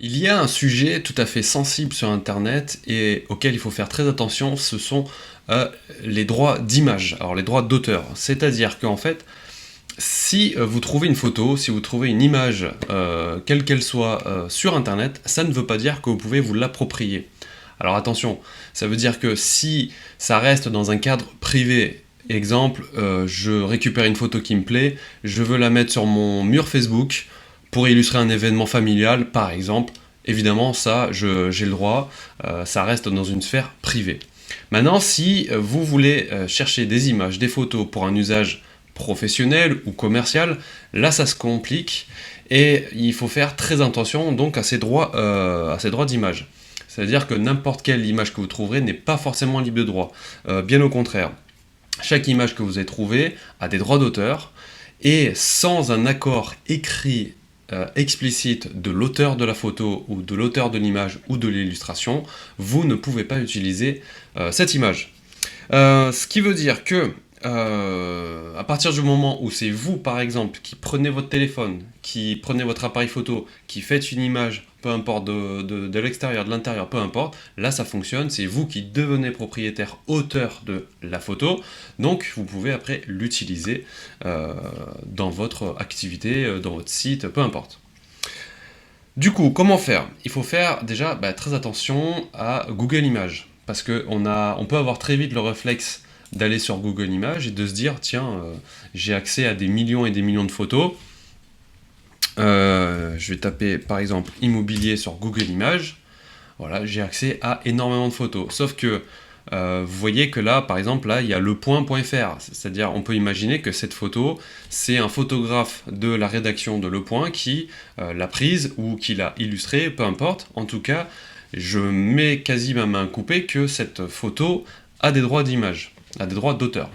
Il y a un sujet tout à fait sensible sur internet et auquel il faut faire très attention, ce sont les droits d'image, alors les droits d'auteur. C'est-à-dire qu'en fait, si vous trouvez une photo, si vous trouvez une image, quelle qu'elle soit, sur internet, ça ne veut pas dire que vous pouvez vous l'approprier. Alors attention, ça veut dire que si ça reste dans un cadre privé, exemple, je récupère une photo qui me plaît, je veux la mettre sur mon mur Facebook pour illustrer un événement familial, par exemple, évidemment, ça, j'ai le droit, ça reste dans une sphère privée. Maintenant, si vous voulez chercher des images, des photos pour un usage professionnel ou commercial, là ça se complique et il faut faire très attention donc à ces droits d'image. C'est-à-dire que n'importe quelle image que vous trouverez n'est pas forcément libre de droit. Bien au contraire, chaque image que vous avez trouvée a des droits d'auteur et sans un accord écrit explicite de l'auteur de la photo ou de l'auteur de l'image ou de l'illustration, vous ne pouvez pas utiliser cette image. Ce qui veut dire que à partir du moment où c'est vous, par exemple, qui prenez votre téléphone, qui prenez votre appareil photo, qui faites une image, peu importe de l'extérieur, de l'intérieur, peu importe, là ça fonctionne, c'est vous qui devenez propriétaire, auteur de la photo, donc vous pouvez après l'utiliser dans votre activité, dans votre site, peu importe. Du coup, comment faire? Il faut faire déjà très attention à Google Images, parce on peut avoir très vite le réflexe d'aller sur Google Images et de se dire, tiens, j'ai accès à des millions et des millions de photos. Je vais taper par exemple immobilier sur Google Images. Voilà, j'ai accès à énormément de photos. Sauf que vous voyez que là, par exemple, là, il y a lepoint.fr. C'est-à-dire, on peut imaginer que cette photo, c'est un photographe de la rédaction de Le Point qui l'a prise ou qui l'a illustrée, peu importe. En tout cas, je mets quasi ma main coupée que cette photo a des droits d'image, a des droits d'auteur.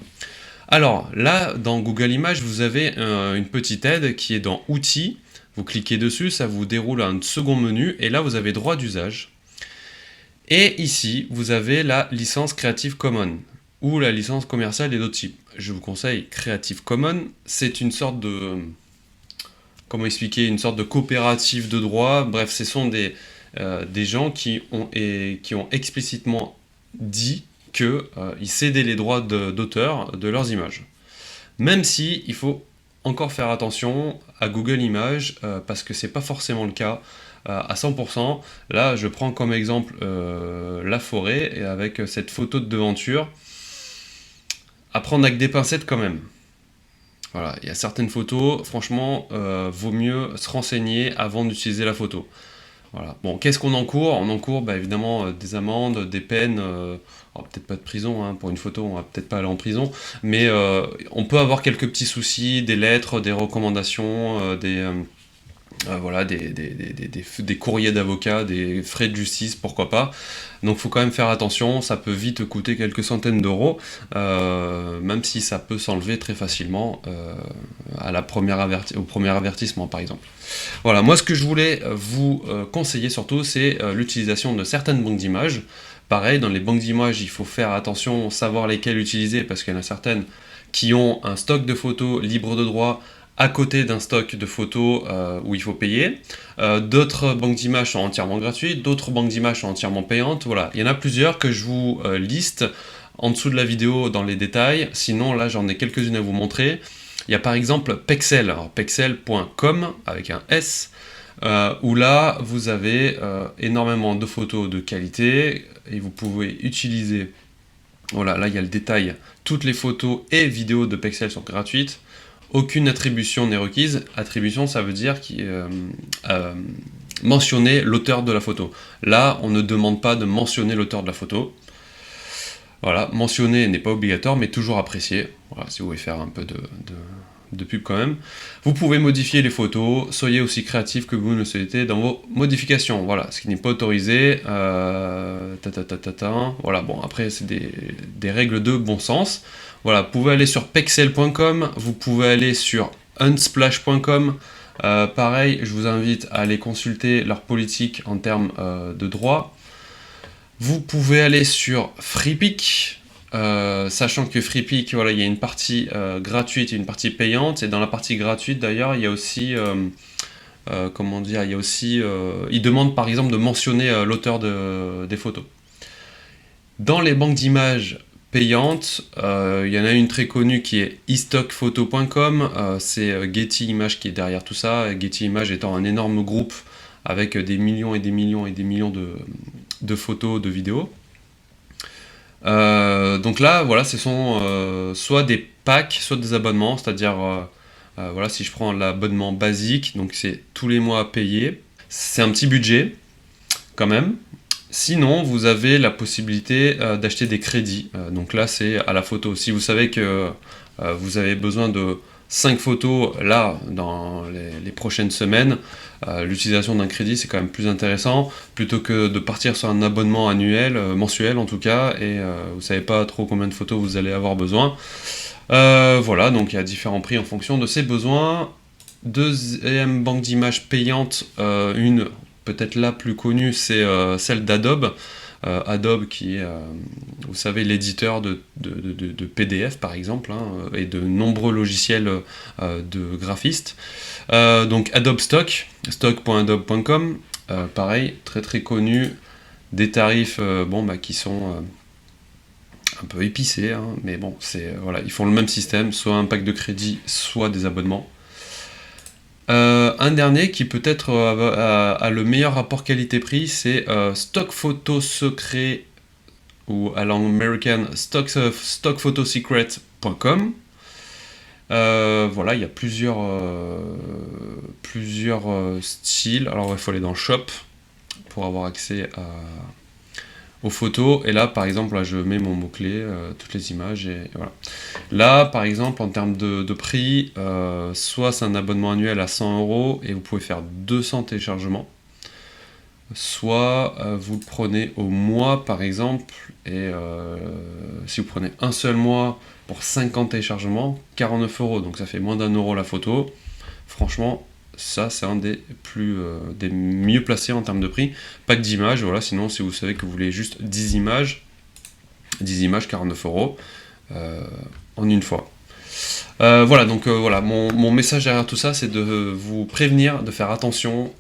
Alors là, dans Google Images, vous avez une petite aide qui est dans Outils. Vous cliquez dessus, ça vous déroule un second menu, et là vous avez droit d'usage. Et ici, vous avez la licence Creative Commons, ou la licence commerciale et d'autres types. Je vous conseille Creative Commons, c'est une sorte de... Comment expliquer? Une sorte de coopérative de droit. Bref, ce sont des gens qui ont explicitement dit qu'ils cédaient les droits d'auteur de leurs images. Même si il faut encore faire attention à Google Images, parce que c'est pas forcément le cas à 100%. Là, je prends comme exemple la forêt, et avec cette photo de devanture, à prendre avec des pincettes quand même. Voilà, il y a certaines photos, franchement, vaut mieux se renseigner avant d'utiliser la photo. Voilà. Bon, qu'est-ce qu'on encourt? On encourt évidemment des amendes, des peines, peut-être pas de prison, hein, pour une photo, on va peut-être pas aller en prison, mais on peut avoir quelques petits soucis, des lettres, des recommandations, voilà, des courriers d'avocats, des frais de justice, pourquoi pas. Donc il faut quand même faire attention, ça peut vite coûter quelques centaines d'euros, même si ça peut s'enlever très facilement au premier avertissement par exemple. Voilà, moi ce que je voulais vous conseiller surtout, c'est l'utilisation de certaines banques d'images. Pareil, dans les banques d'images, il faut faire attention, savoir lesquelles utiliser, parce qu'il y en a certaines qui ont un stock de photos libre de droit à côté d'un stock de photos où il faut payer. D'autres banques d'images sont entièrement gratuites, d'autres banques d'images sont entièrement payantes. Voilà, il y en a plusieurs que je vous liste en dessous de la vidéo dans les détails. Sinon, là, j'en ai quelques-unes à vous montrer. Il y a par exemple Pexel, alors pexel.com avec un S, où là, vous avez énormément de photos de qualité et vous pouvez utiliser, voilà, là il y a le détail, toutes les photos et vidéos de Pexel sont gratuites. Aucune attribution n'est requise. Attribution, ça veut dire mentionner l'auteur de la photo. Là, on ne demande pas de mentionner l'auteur de la photo. Voilà, mentionner n'est pas obligatoire, mais toujours apprécié. Voilà, si vous voulez faire un peu de pub quand même. Vous pouvez modifier les photos, soyez aussi créatif que vous le souhaitez dans vos modifications. Voilà, ce qui n'est pas autorisé. Voilà, bon, après, c'est des règles de bon sens. Voilà, vous pouvez aller sur pexel.com, vous pouvez aller sur unsplash.com. Pareil, je vous invite à aller consulter leur politique en termes de droit. Vous pouvez aller sur Freepik, sachant que Freepik, voilà, il y a une partie gratuite et une partie payante, et dans la partie gratuite d'ailleurs, il y a aussi comment dire, il y a aussi, il demande par exemple de mentionner l'auteur des photos. Dans les banques d'images payantes, il y en a une très connue qui est estockphoto.com, c'est Getty Images qui est derrière tout ça, Getty Images étant un énorme groupe avec des millions et des millions et des millions de photos, de vidéos. Donc là, voilà, ce sont soit des packs, soit des abonnements, c'est-à-dire, voilà, si je prends l'abonnement basique, donc c'est tous les mois à payer, c'est un petit budget, quand même. Sinon, vous avez la possibilité d'acheter des crédits. Donc là, c'est à la photo. Si vous savez que vous avez besoin de 5 photos là, dans les prochaines semaines, l'utilisation d'un crédit, c'est quand même plus intéressant, plutôt que de partir sur un abonnement annuel, mensuel en tout cas, et vous savez pas trop combien de photos vous allez avoir besoin. Voilà, donc il y a différents prix en fonction de ses besoins. Deuxième banque d'images payante, une peut-être la plus connue, c'est celle d'Adobe. Adobe qui est, vous savez, l'éditeur de PDF par exemple, hein, et de nombreux logiciels de graphistes. Donc Adobe Stock, stock.adobe.com, pareil, très très connu, des tarifs qui sont un peu épicés, hein, mais bon, voilà, ils font le même système, soit un pack de crédit, soit des abonnements. Un dernier qui peut-être a le meilleur rapport qualité-prix, c'est Stock Photo Secret, ou à l'américaine stockphotosecret.com. Voilà, il y a plusieurs styles. Alors il faut aller dans Shop pour avoir accès aux photos, et là par exemple là, je mets mon mot-clé, toutes les images, et voilà. Là par exemple en termes de prix, soit c'est un abonnement annuel à 100 € et vous pouvez faire 200 téléchargements, soit vous le prenez au mois par exemple, et si vous prenez un seul mois pour 50 téléchargements, 49 €, donc ça fait moins d'1 € la photo. Franchement, ça c'est un des mieux placés en termes de prix. Pack d'images, voilà, sinon si vous savez que vous voulez juste 10 images, 49 € en une fois. Voilà, donc voilà, mon message derrière tout ça, c'est de vous prévenir, de faire attention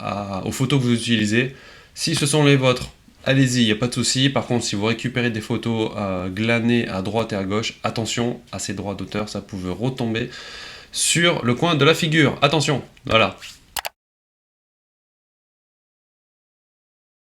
aux photos que vous utilisez. Si ce sont les vôtres, allez-y, il n'y a pas de souci. Par contre, si vous récupérez des photos glanées à droite et à gauche, attention à ces droits d'auteur, ça peut retomber sur le coin de la figure. Attention, voilà.